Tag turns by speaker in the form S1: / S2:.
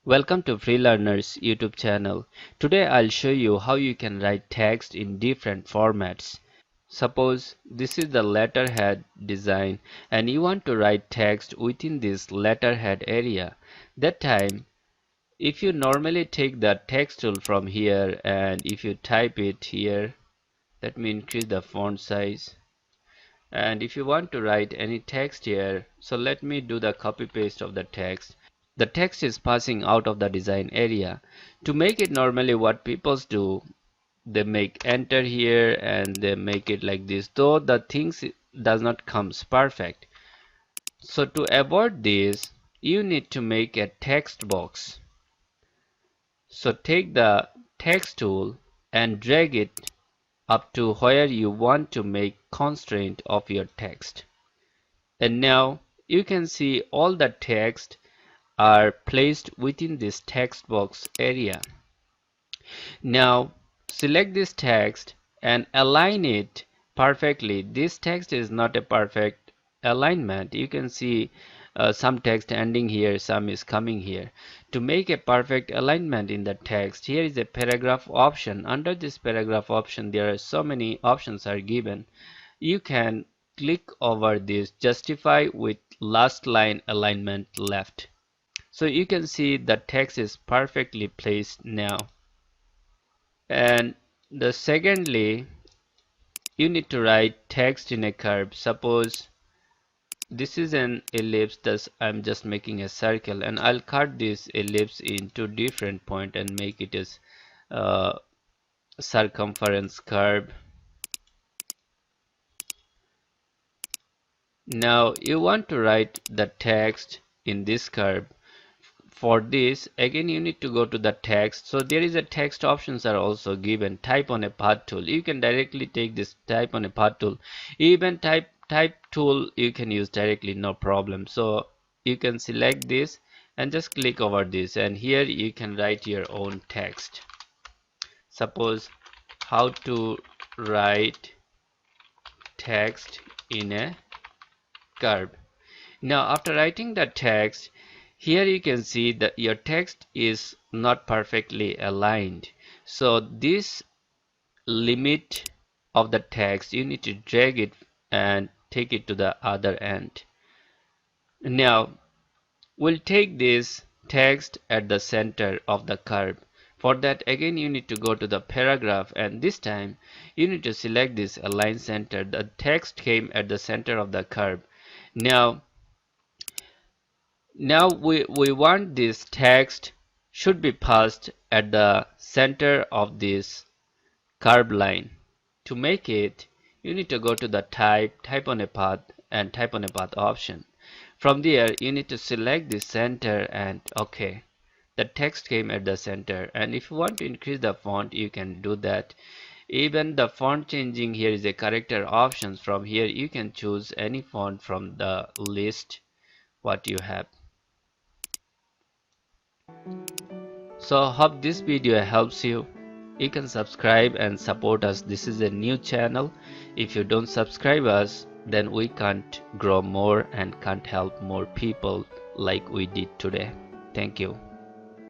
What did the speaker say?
S1: Welcome to FreeLearners YouTube channel. Today I'll show you how you can write text in different formats. Suppose this is the letterhead design and you want to write text within this letterhead area. That time, if you normally take the text tool from here and if you type it here, let me increase the font size. And if you want to write any text here, so let me do the copy paste of the text. The text is passing out of the design area. To make it normally what people do, they make enter here and they make it like this, though the things does not comes perfect. So to avoid this, you need to make a text box. So take the text tool and drag it up to where you want to make constraint of your text. And now you can see all the text are placed within this text box area. Now select this text and align it perfectly. This text is not a perfect alignment. You can see some text ending here, some is coming here. To make a perfect alignment in the text, here is a paragraph option. Under this paragraph option, there are so many options are given. You can click over this justify with last line alignment left. So you can see the text is perfectly placed now. And the secondly, you need to write text in a curve. Suppose this is an ellipse, thus I'm just making a circle, and I'll cut this ellipse into different point and make it as circumference curve. Now you want to write the text in this curve. For this, again you need to go to the text. So there is a text options are also given. Type on a path tool. You can directly take this type on a path tool. Even type tool you can use directly, no problem. So you can select this and just click over this, and here you can write your own text. Suppose how to write text in a curve. Now after writing the text, here you can see that your text is not perfectly aligned. So this limit of the text, you need to drag it and take it to the other end. Now we'll take this text at the center of the curve. For that, again you need to go to the paragraph, and this time you need to select this align center. The text came at the center of the curve. Now we want this text should be passed at the center of this curved line. To make it, you need to go to the type on a path, and type on a path option. From there you need to select the center, and okay, the text came at the center. And if you want to increase the font, you can do that. Even the font changing, here is a character options. From here you can choose any font from the list what you have. So hope this video helps you. You can subscribe and support us. This is a new channel. If you don't subscribe us, then we can't grow more and can't help more people like we did today. Thank you.